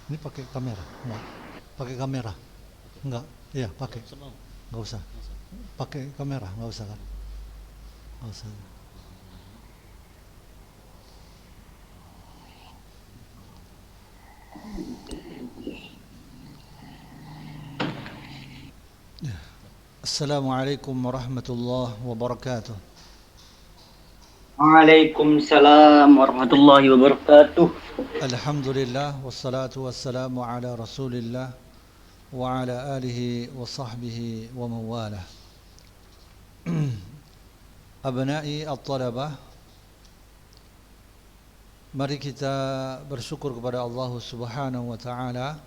Ini pakai kamera? Enggak. Pakai kamera? Enggak. Iya, pakai. Semua. Enggak usah. Masa? Pakai kamera, enggak usah kan? Enggak usah. Assalamualaikum warahmatullahi wabarakatuh. Waalaikumsalam warahmatullahi wabarakatuh. Alhamdulillah wassalatu wassalamu ala Rasulillah wa ala alihi wa sahbihi wa mawalah. Abnai at-talabah, mari kita bersyukur kepada Allah Subhanahu wa taala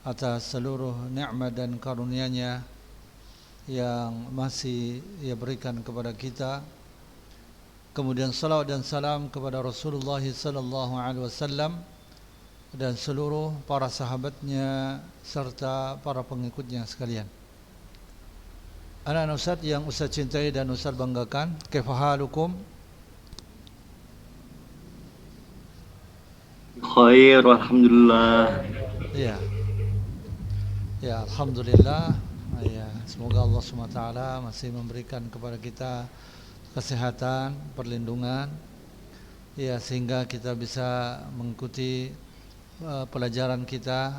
atas seluruh nikmat dan karunia-Nya yang masih Ia berikan kepada kita. Kemudian salawat dan salam kepada Rasulullah sallallahu alaihi wasallam dan seluruh para sahabatnya serta para pengikutnya sekalian. Anak-anak Ustaz yang Ustaz cintai dan Ustaz banggakan, kaifa halukum? Khair, alhamdulillah. Ya. Ya, alhamdulillah. Ya, semoga Allah SWT masih memberikan kepada kita kesehatan, perlindungan, ya, sehingga kita bisa mengikuti pelajaran kita,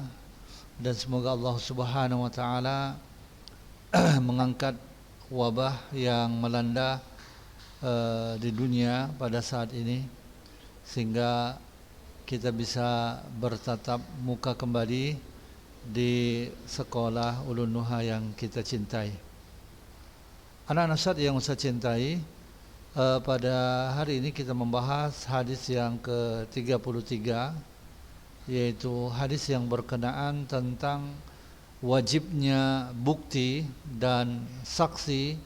dan semoga Allah Subhanahu wa taala mengangkat wabah yang melanda di dunia pada saat ini, sehingga kita bisa bertatap muka kembali di sekolah Ulun Nuha yang kita cintai. Anak-anak Ustaz yang Ustaz cintai, pada hari ini kita membahas hadis yang ke-33, yaitu hadis yang berkenaan tentang wajibnya bukti dan saksi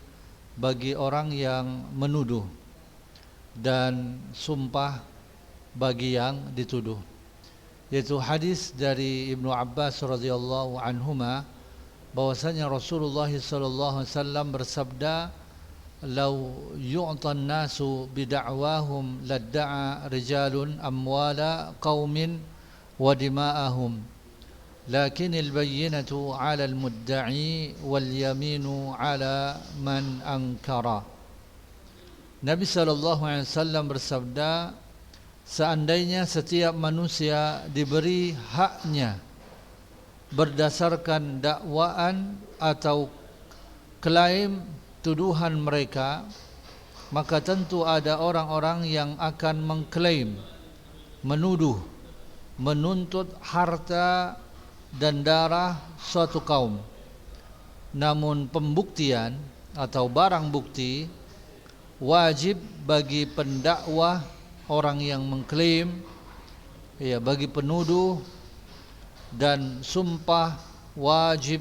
bagi orang yang menuduh dan sumpah bagi yang dituduh, yaitu hadis dari Ibnu Abbas radhiyallahu anhuma bahwasanya Rasulullah sallallahu alaihi wasallam bersabda, "Lau yu'tan nasu bida'wahum ladda'a rijalun amwala qaumin wa dima'ahum, lakinil bayyinatu 'alal mudda'i wal yaminu 'ala man ankara." Nabi sallallahu alaihi wasallam bersabda, seandainya setiap manusia diberi haknya berdasarkan dakwaan atau klaim tuduhan mereka, maka tentu ada orang-orang yang akan mengklaim, menuduh, menuntut harta dan darah suatu kaum. Namun pembuktian atau barang bukti wajib bagi pendakwah, orang yang mengklaim, ya, bagi penuduh, dan sumpah wajib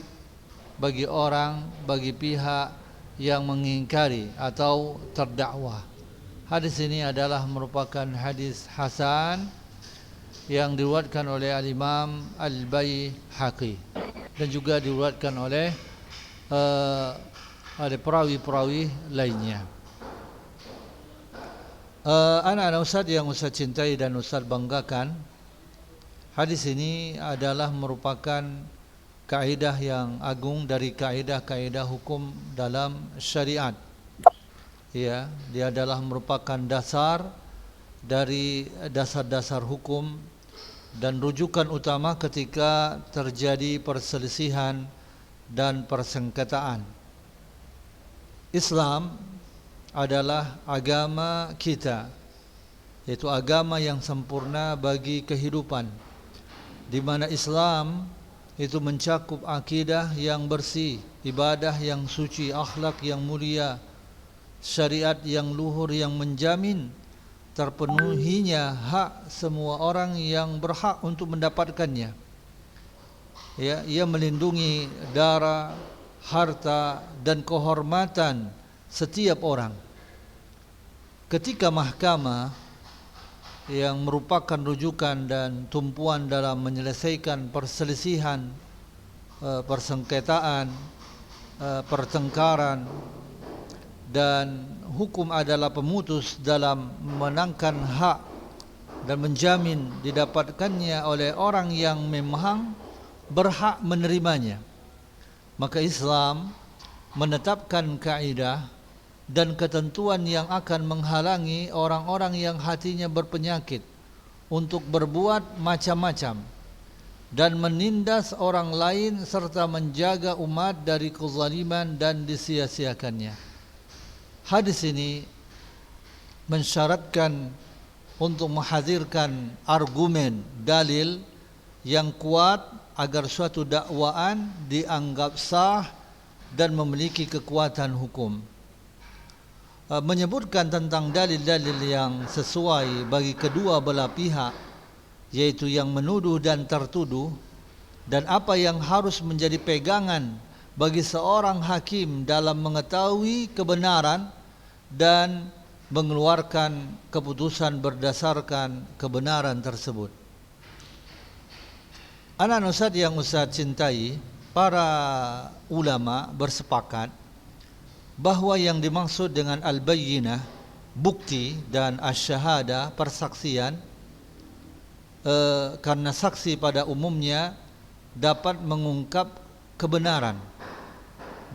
bagi pihak yang mengingkari atau terdakwa. Hadis ini adalah merupakan hadis hasan yang diriwayatkan oleh Al-Imam Al-Baihaqi dan juga diriwayatkan oleh perawi-perawi lainnya. Anak-anak Ustaz yang Ustaz cintai dan Ustaz banggakan, hadis ini adalah merupakan kaidah yang agung dari kaidah-kaidah hukum dalam syariat. Ya, dia adalah merupakan dasar dari dasar-dasar hukum dan rujukan utama ketika terjadi perselisihan dan persengketaan. Islam adalah agama kita, yaitu agama yang sempurna bagi kehidupan, di mana Islam itu mencakup akidah yang bersih, ibadah yang suci, akhlak yang mulia, syariat yang luhur yang menjamin terpenuhinya hak semua orang yang berhak untuk mendapatkannya. Ya, ia melindungi darah, harta dan kehormatan setiap orang. Ketika mahkamah yang merupakan rujukan dan tumpuan dalam menyelesaikan perselisihan, persengketaan, pertengkaran, dan hukum adalah pemutus dalam menangkan hak dan menjamin didapatkannya oleh orang yang memang berhak menerimanya. Maka Islam menetapkan kaidah dan ketentuan yang akan menghalangi orang-orang yang hatinya berpenyakit untuk berbuat macam-macam dan menindas orang lain serta menjaga umat dari kezaliman dan disia-siakannya. Hadis ini mensyaratkan untuk menghadirkan argumen, dalil yang kuat agar suatu dakwaan dianggap sah dan memiliki kekuatan hukum. Menyebutkan tentang dalil-dalil yang sesuai bagi kedua belah pihak, yaitu yang menuduh dan tertuduh, dan apa yang harus menjadi pegangan bagi seorang hakim dalam mengetahui kebenaran dan mengeluarkan keputusan berdasarkan kebenaran tersebut. Anak Ustaz yang Ustaz cintai, para ulama bersepakat bahwa yang dimaksud dengan al-bayyinah, bukti, dan asy-syahadah, persaksian, karena saksi pada umumnya dapat mengungkap kebenaran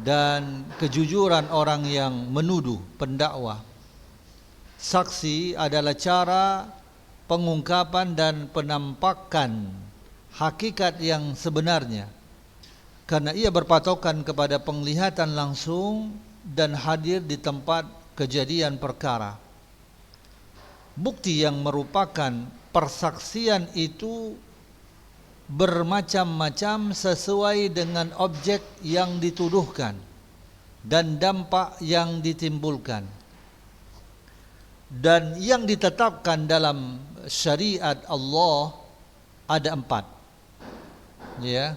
dan kejujuran orang yang menuduh pendakwa. Saksi adalah cara pengungkapan dan penampakan hakikat yang sebenarnya, karena ia berpatokan kepada penglihatan langsung dan hadir di tempat kejadian perkara. Bukti yang merupakan persaksian itu bermacam-macam sesuai dengan objek yang dituduhkan dan dampak yang ditimbulkan. Dan yang ditetapkan dalam syariat Allah ada 4. Ya.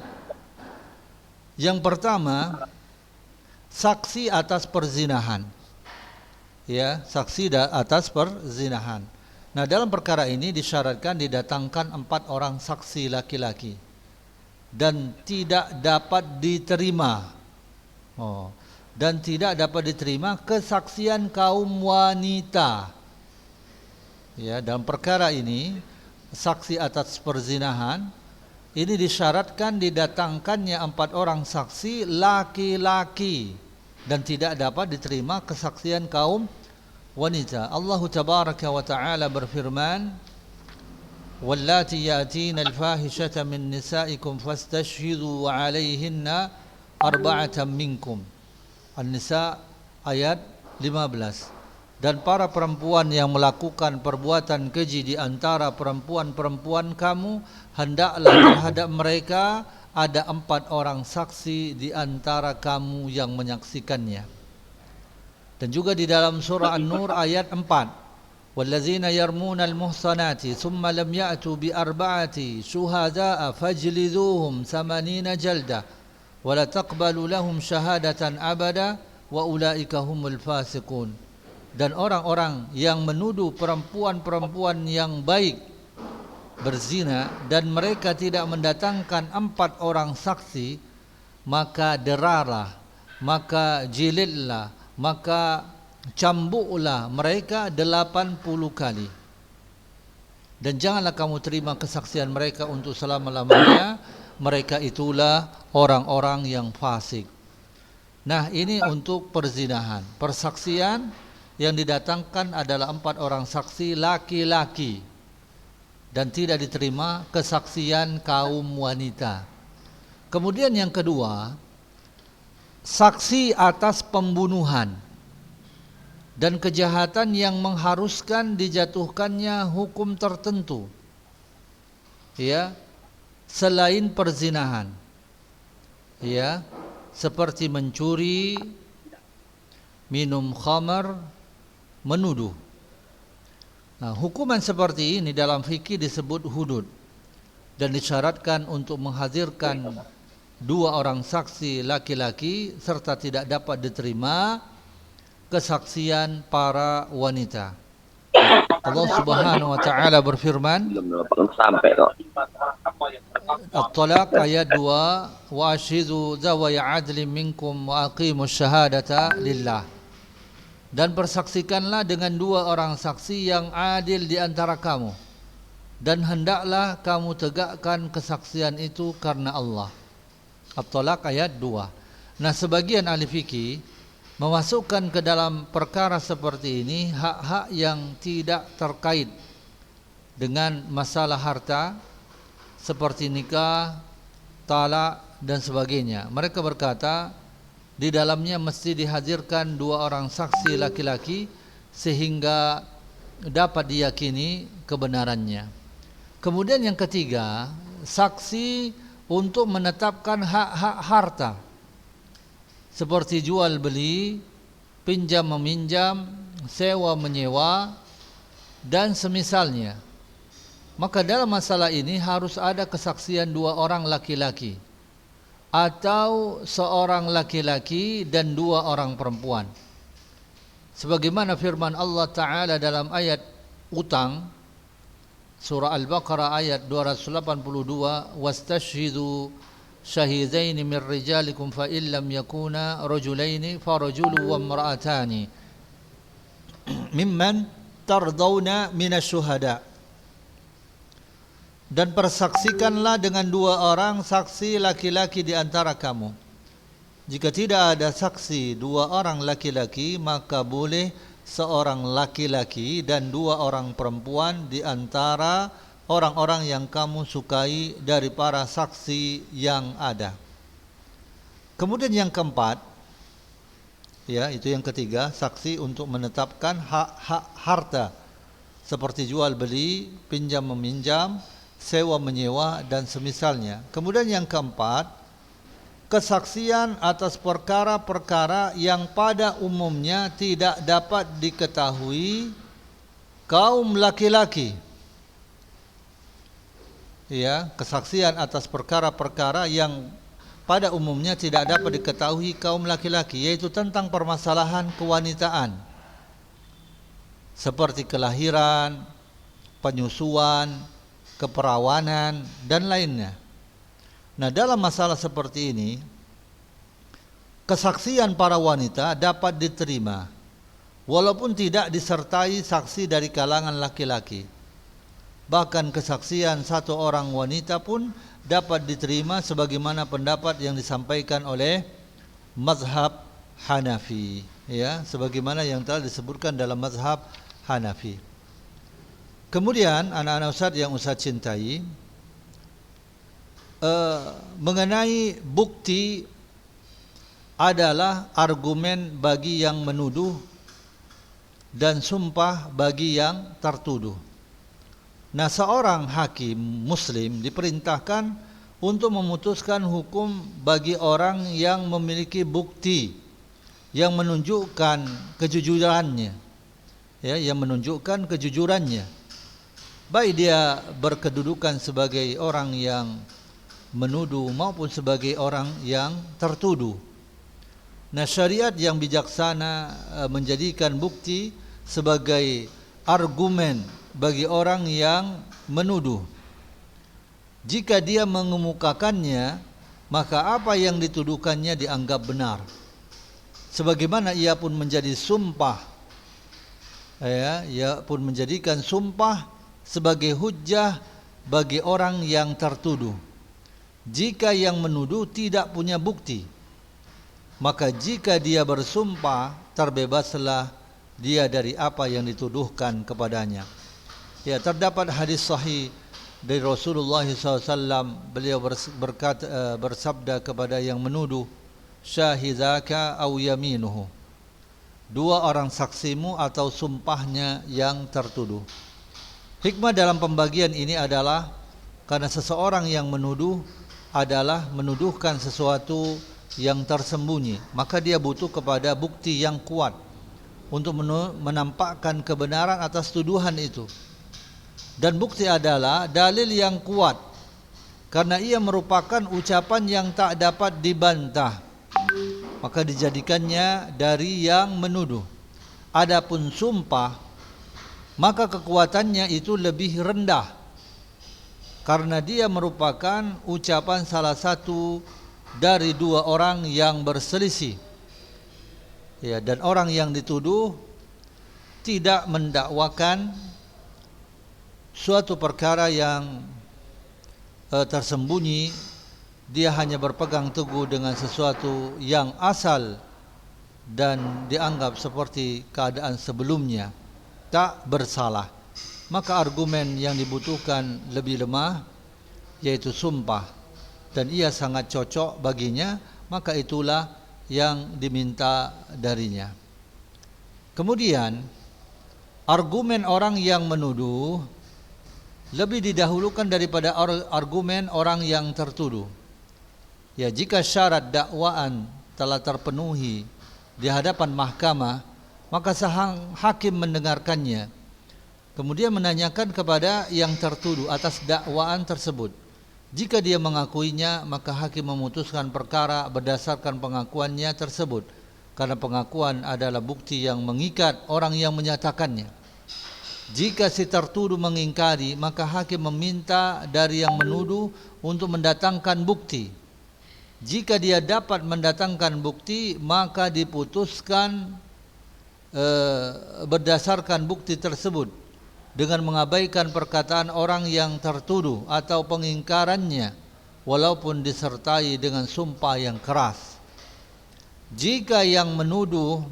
Yang pertama, saksi atas perzinahan. Ya, saksi atas perzinahan. Nah, dalam perkara ini disyaratkan didatangkan 4 orang saksi laki-laki dan tidak dapat diterima. Dan tidak dapat diterima kesaksian kaum wanita. Ya, dalam perkara ini saksi atas perzinahan ini disyaratkan didatangkannya 4 orang saksi laki-laki dan tidak dapat diterima kesaksian kaum wanita. Allah tabaraka wa taala berfirman, "Wallati yatina al-fahishata min nisaikum fastashhidu 'alayhinna arba'atan minkum." An-Nisa ayat 15. Dan para perempuan yang melakukan perbuatan keji di antara perempuan-perempuan kamu, hendaklah terhadap mereka ada 4 orang saksi di antara kamu yang menyaksikannya. Dan juga di dalam surah An-Nur ayat 4, "Wallazina yarmuna al-muhsanati thumma lam ya'tu bi arba'ati syuhada'a fajliduhum 80 jaldah wa la taqbalu lahum syahadatan abada wa ulaika humul fasiqun." Dan orang-orang yang menuduh perempuan-perempuan yang baik berzina dan mereka tidak mendatangkan 4 orang saksi, maka deralah, maka jilidlah, maka cambuklah mereka 80 kali. Dan janganlah kamu terima kesaksian mereka untuk selama-lamanya, mereka itulah orang-orang yang fasik. Nah, ini untuk perzinahan. Persaksian yang didatangkan adalah 4 orang saksi laki-laki dan tidak diterima kesaksian kaum wanita. Kemudian yang kedua, saksi atas pembunuhan dan kejahatan yang mengharuskan dijatuhkannya hukum tertentu, ya, selain perzinahan, ya, seperti mencuri, minum khamar, menuduh. Nah, hukuman seperti ini dalam fikih disebut hudud dan disyaratkan untuk menghadirkan 2 orang saksi laki-laki serta tidak dapat diterima kesaksian para wanita. Allah Subhanahu wa taala berfirman, sampai kok. At-Talaq ayat 2, "Wa ashidu zawaya adlin minkum wa aqimus syahadata lillah." Dan persaksikanlah dengan 2 orang saksi yang adil di antara kamu dan hendaklah kamu tegakkan kesaksian itu karena Allah. At-Talaq ayat 2. Nah, sebagian ahli fikih memasukkan ke dalam perkara seperti ini hak-hak yang tidak terkait dengan masalah harta seperti nikah, talak dan sebagainya. Mereka berkata di dalamnya mesti dihadirkan 2 orang saksi laki-laki sehingga dapat diyakini kebenarannya. Kemudian yang ketiga, saksi untuk menetapkan hak-hak harta seperti jual beli, pinjam meminjam, sewa menyewa dan semisalnya. Maka dalam masalah ini harus ada kesaksian 2 orang laki-laki atau seorang laki-laki dan 2 orang perempuan. Sebagaimana firman Allah Ta'ala dalam ayat utang surah Al-Baqarah ayat 282, wastashhidu syahidaini min rijalikum fa illam yakuna rajulaini farajulun wa imra'atani mimman tardawna minasyuhada. Dan persaksikanlah dengan 2 orang saksi laki-laki di antara kamu. Jika tidak ada saksi 2 orang laki-laki, maka boleh seorang laki-laki dan 2 orang perempuan di antara orang-orang yang kamu sukai dari para saksi yang ada. Kemudian yang keempat, ya itu yang ketiga, saksi untuk menetapkan hak-hak harta seperti jual beli, pinjam meminjam, sewa menyewa dan semisalnya. Kemudian yang keempat, kesaksian atas perkara-perkara yang pada umumnya tidak dapat diketahui kaum laki-laki. Ya, kesaksian atas perkara-perkara yang pada umumnya tidak dapat diketahui kaum laki-laki, yaitu tentang permasalahan kewanitaan seperti kelahiran, penyusuan, keperawanan dan lainnya. Nah, dalam masalah seperti ini kesaksian para wanita dapat diterima walaupun tidak disertai saksi dari kalangan laki-laki. Bahkan kesaksian 1 orang wanita pun dapat diterima sebagaimana pendapat yang disampaikan oleh mazhab Hanafi, ya, sebagaimana yang telah disebutkan dalam mazhab Hanafi. Kemudian anak-anak Ustaz yang Ustaz cintai, mengenai bukti adalah argumen bagi yang menuduh dan sumpah bagi yang tertuduh. Nah, seorang hakim muslim diperintahkan untuk memutuskan hukum bagi orang yang memiliki bukti yang menunjukkan kejujurannya, ya, yang menunjukkan kejujurannya. Baik dia berkedudukan sebagai orang yang menuduh maupun sebagai orang yang tertuduh. Nah, syariat yang bijaksana menjadikan bukti sebagai argumen bagi orang yang menuduh. Jika dia mengemukakannya, maka apa yang dituduhkannya dianggap benar. Sebagaimana ia pun menjadi sumpah, ya, ia pun menjadikan sumpah sebagai hujjah bagi orang yang tertuduh. Jika yang menuduh tidak punya bukti, maka jika dia bersumpah, terbebaslah dia dari apa yang dituduhkan kepadanya. Ya, terdapat hadis sahih dari Rasulullah SAW, beliau bersabda kepada yang menuduh, syahidaka au yaminuhu, 2 orang saksimu atau sumpahnya yang tertuduh. Hikmah dalam pembagian ini adalah karena seseorang yang menuduh adalah menuduhkan sesuatu yang tersembunyi, maka dia butuh kepada bukti yang kuat untuk menampakkan kebenaran atas tuduhan itu. Dan bukti adalah dalil yang kuat karena ia merupakan ucapan yang tak dapat dibantah, maka dijadikannya dari yang menuduh. Adapun sumpah, maka kekuatannya itu lebih rendah karena dia merupakan ucapan salah satu dari 2 orang yang berselisih. Ya, dan orang yang dituduh tidak mendakwakan suatu perkara yang tersembunyi, dia hanya berpegang teguh dengan sesuatu yang asal dan dianggap seperti keadaan sebelumnya, tak bersalah, maka argumen yang dibutuhkan lebih lemah, yaitu sumpah, dan ia sangat cocok baginya, maka itulah yang diminta darinya. Kemudian argumen orang yang menuduh lebih didahulukan daripada argumen orang yang tertuduh. Ya, jika syarat dakwaan telah terpenuhi di hadapan mahkamah, maka sang hakim mendengarkannya, kemudian menanyakan kepada yang tertuduh atas dakwaan tersebut. Jika dia mengakuinya, maka hakim memutuskan perkara berdasarkan pengakuannya tersebut, karena pengakuan adalah bukti yang mengikat orang yang menyatakannya. Jika si tertuduh mengingkari, maka hakim meminta dari yang menuduh untuk mendatangkan bukti. Jika dia dapat mendatangkan bukti, maka diputuskan berdasarkan bukti tersebut dengan mengabaikan perkataan orang yang tertuduh atau pengingkarannya, walaupun disertai dengan sumpah yang keras. Jika yang menuduh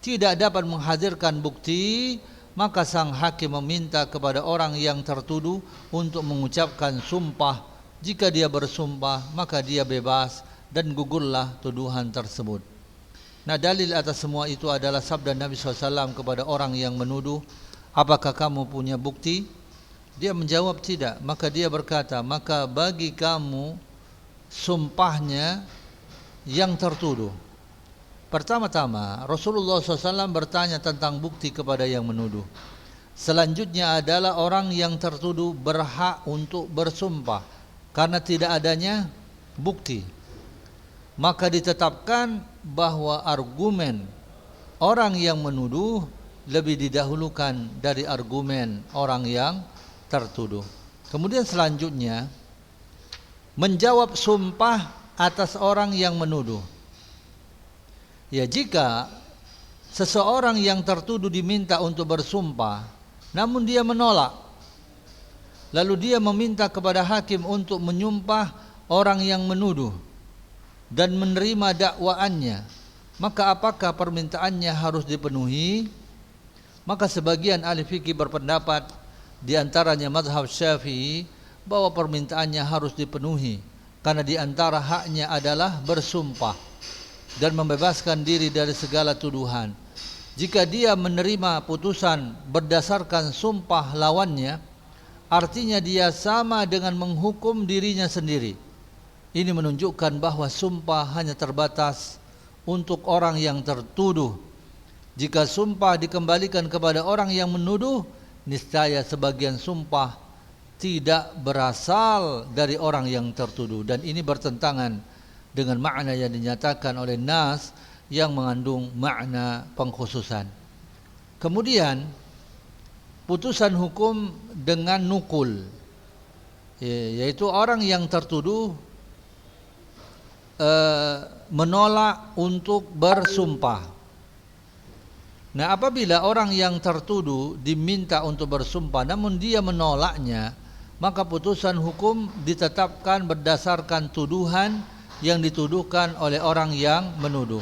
tidak dapat menghadirkan bukti, maka sang hakim meminta kepada orang yang tertuduh untuk mengucapkan sumpah. Jika dia bersumpah, maka dia bebas dan gugurlah tuduhan tersebut. Nah, dalil atas semua itu adalah sabda Nabi SAW kepada orang yang menuduh, apakah kamu punya bukti? Dia menjawab tidak. Maka dia berkata, maka bagi kamu sumpahnya yang tertuduh. Pertama-tama Rasulullah SAW bertanya tentang bukti kepada yang menuduh. Selanjutnya adalah orang yang tertuduh berhak untuk bersumpah karena tidak adanya bukti. Maka ditetapkan bahwa argumen orang yang menuduh lebih didahulukan dari argumen orang yang tertuduh. Kemudian selanjutnya menjawab sumpah atas orang yang menuduh. Ya, jika seseorang yang tertuduh diminta untuk bersumpah, namun dia menolak, lalu dia meminta kepada hakim untuk menyumpah orang yang menuduh dan menerima dakwaannya, maka apakah permintaannya harus dipenuhi? Maka sebagian ahli fikih berpendapat, di antaranya mazhab Syafi'i, bahwa permintaannya harus dipenuhi, karena di antara haknya adalah bersumpah dan membebaskan diri dari segala tuduhan. Jika dia menerima putusan berdasarkan sumpah lawannya, artinya dia sama dengan menghukum dirinya sendiri. Ini menunjukkan bahwa sumpah hanya terbatas untuk orang yang tertuduh. Jika sumpah dikembalikan kepada orang yang menuduh, niscaya sebagian sumpah tidak berasal dari orang yang tertuduh, dan ini bertentangan dengan makna yang dinyatakan oleh Nas yang mengandung makna pengkhususan. Kemudian putusan hukum dengan nukul, yaitu orang yang tertuduh menolak untuk bersumpah. Nah, apabila orang yang tertuduh diminta untuk bersumpah namun dia menolaknya, maka putusan hukum ditetapkan berdasarkan tuduhan yang dituduhkan oleh orang yang menuduh.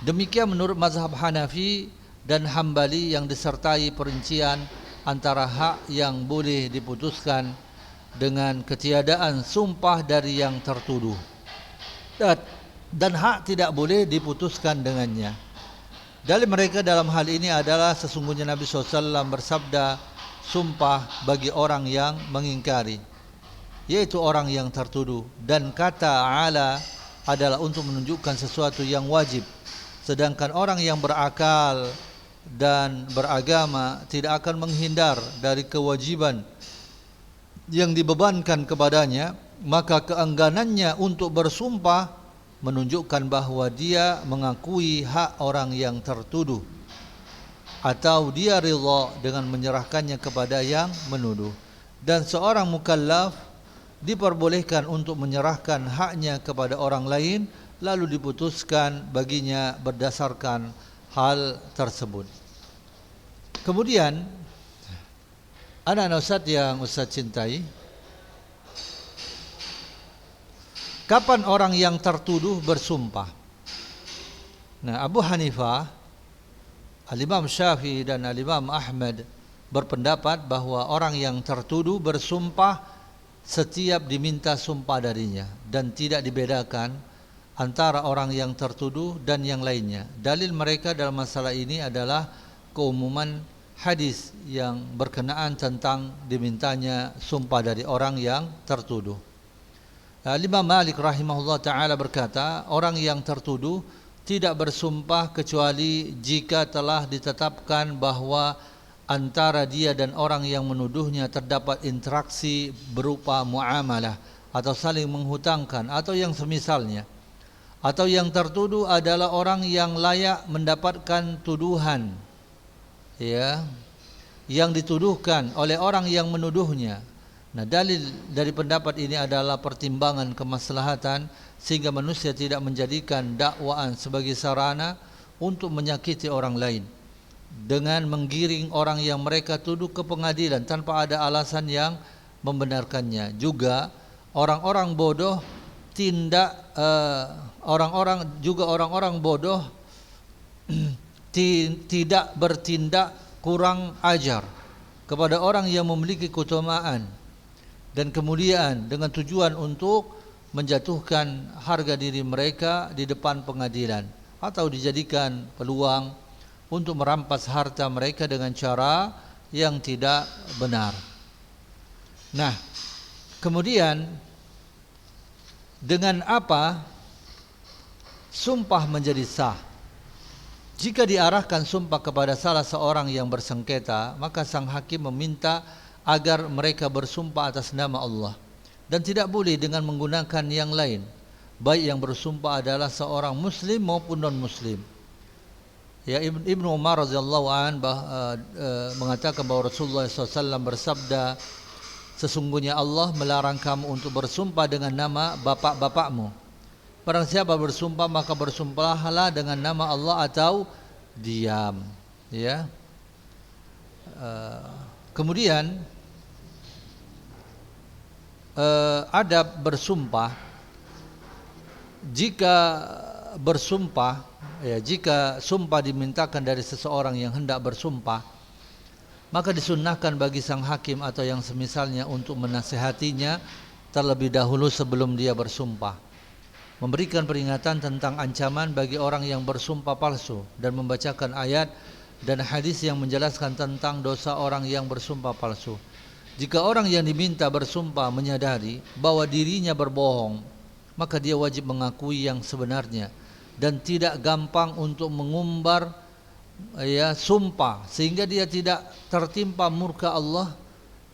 Demikian menurut mazhab Hanafi dan Hambali yang disertai perincian antara hak yang boleh diputuskan dengan ketiadaan sumpah dari yang tertuduh, dan hak tidak boleh diputuskan dengannya. Dalil mereka dalam hal ini adalah sesungguhnya Nabi SAW bersabda, sumpah bagi orang yang mengingkari, yaitu orang yang tertuduh, dan kata ala adalah untuk menunjukkan sesuatu yang wajib, sedangkan orang yang berakal dan beragama tidak akan menghindar dari kewajiban yang dibebankan kepadanya. Maka keengganannya untuk bersumpah menunjukkan bahwa dia mengakui hak orang yang tertuduh, atau dia ridha dengan menyerahkannya kepada yang menuduh. Dan seorang mukallaf diperbolehkan untuk menyerahkan haknya kepada orang lain, lalu diputuskan baginya berdasarkan hal tersebut. Kemudian Anak-anak Ustaz yang Ustaz cintai, kapan orang yang tertuduh bersumpah? Nah, Abu Hanifah, Al-Imam Syafi'i dan Al-Imam Ahmad berpendapat bahwa orang yang tertuduh bersumpah setiap diminta sumpah darinya dan tidak dibedakan antara orang yang tertuduh dan yang lainnya. Dalil mereka dalam masalah ini adalah keumuman hadis yang berkenaan tentang dimintanya sumpah dari orang yang tertuduh. Imam Malik rahimahullah ta'ala berkata, orang yang tertuduh tidak bersumpah kecuali jika telah ditetapkan bahwa antara dia dan orang yang menuduhnya terdapat interaksi berupa muamalah atau saling menghutangkan atau yang semisalnya, atau yang tertuduh adalah orang yang layak mendapatkan tuduhan, ya, yang dituduhkan oleh orang yang menuduhnya. Nah, dalil dari pendapat ini adalah pertimbangan kemaslahatan sehingga manusia tidak menjadikan dakwaan sebagai sarana untuk menyakiti orang lain dengan menggiring orang yang mereka tuduh ke pengadilan tanpa ada alasan yang membenarkannya. Juga orang-orang bodoh orang-orang bodoh tidak bertindak kurang ajar kepada orang yang memiliki keutamaan dan kemuliaan dengan tujuan untuk menjatuhkan harga diri mereka di depan pengadilan atau dijadikan peluang untuk merampas harta mereka dengan cara yang tidak benar. Nah, kemudian dengan apa sumpah menjadi sah? Jika diarahkan sumpah kepada salah seorang yang bersengketa, maka sang hakim meminta agar mereka bersumpah atas nama Allah dan tidak boleh dengan menggunakan yang lain, baik yang bersumpah adalah seorang muslim maupun non muslim. Ya, Ibnu Umar radhiyallahu an mengatakan bahwa Rasulullah SAW bersabda, sesungguhnya Allah melarang kamu untuk bersumpah dengan nama bapak-bapakmu. Barang siapa bersumpah maka bersumpahlah dengan nama Allah atau diam. Ya. Kemudian adab bersumpah, jika bersumpah, ya, jika sumpah dimintakan dari seseorang yang hendak bersumpah, maka disunnahkan bagi sang hakim atau yang semisalnya untuk menasihatinya terlebih dahulu sebelum dia bersumpah, memberikan peringatan tentang ancaman bagi orang yang bersumpah palsu dan membacakan ayat dan hadis yang menjelaskan tentang dosa orang yang bersumpah palsu. Jika orang yang diminta bersumpah menyadari bahwa dirinya berbohong, maka dia wajib mengakui yang sebenarnya dan tidak gampang untuk mengumbar, ya, sumpah sehingga dia tidak tertimpa murka Allah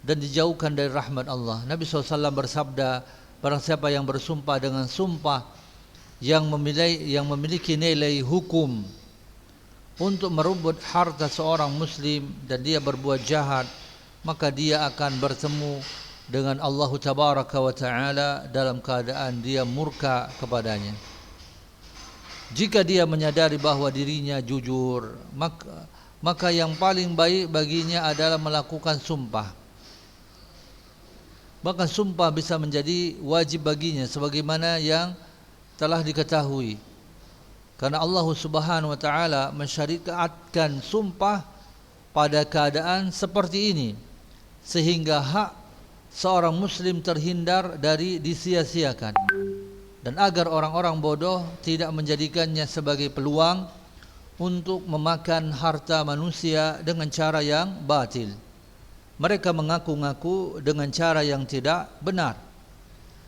dan dijauhkan dari rahmat Allah. Nabi SAW bersabda, barang siapa yang bersumpah dengan sumpah yang memiliki nilai hukum untuk merebut harta seorang muslim dan dia berbuat jahat, maka dia akan bertemu dengan Allah Tabaraka wa Ta'ala dalam keadaan dia murka kepadanya. Jika dia menyadari bahwa dirinya jujur, maka yang paling baik baginya adalah melakukan sumpah. Bahkan sumpah bisa menjadi wajib baginya sebagaimana yang telah diketahui. Karena Allah Subhanahu wa Ta'ala mensyariatkan sumpah pada keadaan seperti ini, sehingga hak seorang muslim terhindar dari disia-siakan, dan agar orang-orang bodoh tidak menjadikannya sebagai peluang untuk memakan harta manusia dengan cara yang batil. Mereka mengaku-ngaku dengan cara yang tidak benar,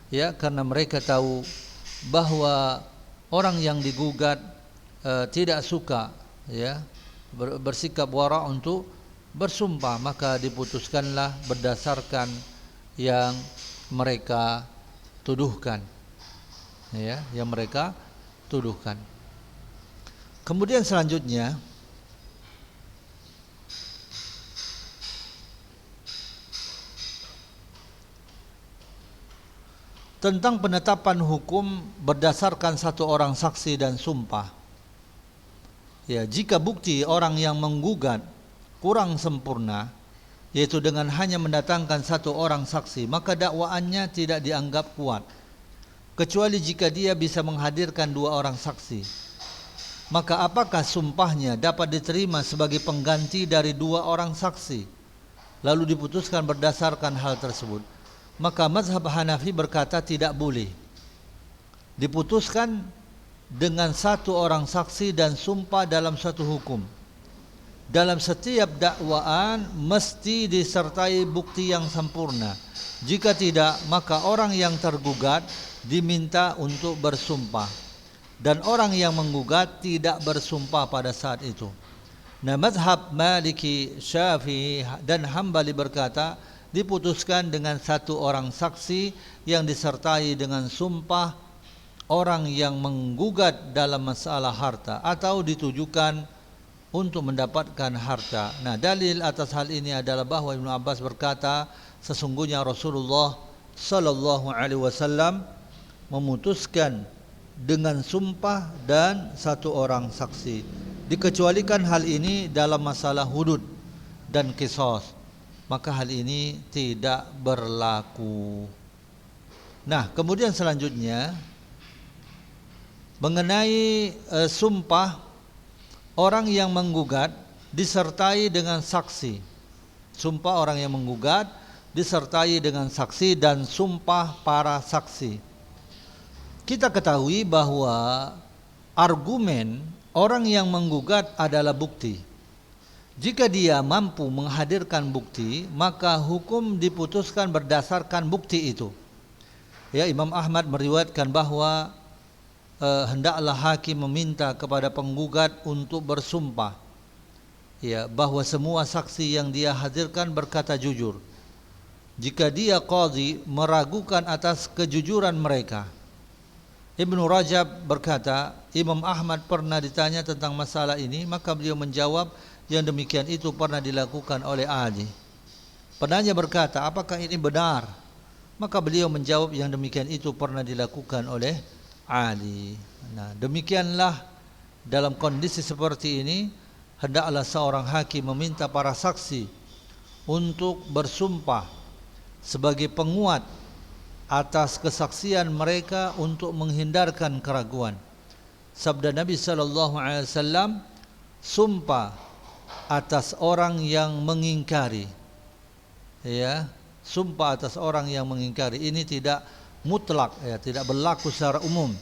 ya, karena mereka tahu bahwa orang yang digugat tidak suka, ya, bersikap wara untuk bersumpah, maka diputuskanlah berdasarkan yang mereka tuduhkan, ya, yang mereka tuduhkan. Kemudian selanjutnya tentang penetapan hukum berdasarkan satu orang saksi dan sumpah. Ya, jika bukti orang yang menggugat kurang sempurna, yaitu dengan hanya mendatangkan satu orang saksi, maka dakwaannya tidak dianggap kuat, kecuali jika dia bisa menghadirkan dua orang saksi. Maka apakah sumpahnya dapat diterima sebagai pengganti dari dua orang saksi, lalu diputuskan berdasarkan hal tersebut? Maka mazhab Hanafi berkata tidak boleh, diputuskan dengan satu orang saksi dan sumpah dalam suatu hukum. Dalam setiap dakwaan mesti disertai bukti yang sempurna. Jika tidak, maka orang yang tergugat diminta untuk bersumpah, dan orang yang menggugat tidak bersumpah pada saat itu. Nah, mazhab Maliki, Syafi'i dan Hambali berkata diputuskan dengan satu orang saksi yang disertai dengan sumpah orang yang menggugat dalam masalah harta atau ditujukan untuk mendapatkan harta. Nah, dalil atas hal ini adalah bahwa Ibnu Abbas berkata, sesungguhnya Rasulullah sallallahu alaihi wasallam memutuskan dengan sumpah dan satu orang saksi. Dikecualikan hal ini dalam masalah hudud dan qisas, maka hal ini tidak berlaku. Nah, kemudian selanjutnya mengenai sumpah orang yang menggugat disertai dengan saksi. Sumpah orang yang menggugat disertai dengan saksi dan sumpah para saksi. Kita ketahui bahwa argumen orang yang menggugat adalah bukti. Jika dia mampu menghadirkan bukti, maka hukum diputuskan berdasarkan bukti itu. Ya, Imam Ahmad meriwayatkan bahwa hendaklah hakim meminta kepada penggugat untuk bersumpah, ya, bahwa semua saksi yang dia hadirkan berkata jujur. Jika dia qadhi meragukan atas kejujuran mereka. Ibnu Rajab berkata, Imam Ahmad pernah ditanya tentang masalah ini, maka beliau menjawab, yang demikian itu pernah dilakukan oleh Ali. Penanya berkata, apakah ini benar? Maka beliau menjawab, yang demikian itu pernah dilakukan oleh Ali. Nah, demikianlah dalam kondisi seperti ini hendaklah seorang hakim meminta para saksi untuk bersumpah sebagai penguat atas kesaksian mereka untuk menghindarkan keraguan. Sabda Nabi sallallahu alaihi wasallam, sumpah atas orang yang mengingkari, ya, sumpah atas orang yang mengingkari ini tidak mutlak, ya, tidak berlaku secara umum.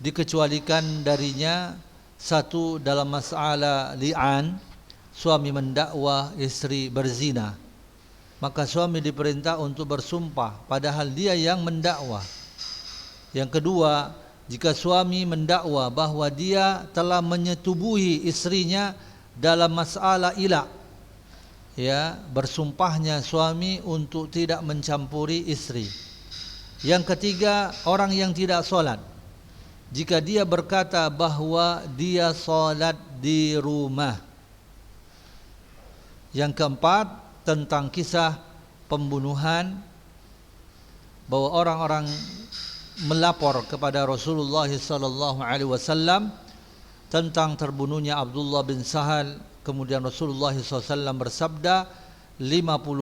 Dikecualikan darinya satu dalam masalah li'an, suami mendakwa istri berzina, maka suami diperintah untuk bersumpah padahal dia yang mendakwa. Yang kedua, jika suami mendakwa bahwa dia telah menyetubuhi istrinya dalam masalah ila, ya, bersumpahnya suami untuk tidak mencampuri istri. Yang ketiga, orang yang tidak solat, jika dia berkata bahwa dia solat di rumah. Yang keempat, tentang kisah pembunuhan, bahwa orang-orang melapor kepada Rasulullah sallallahu alaihi wasallam tentang terbunuhnya Abdullah bin Sahal. Kemudian Rasulullah sallallahu alaihi wasallam bersabda, 50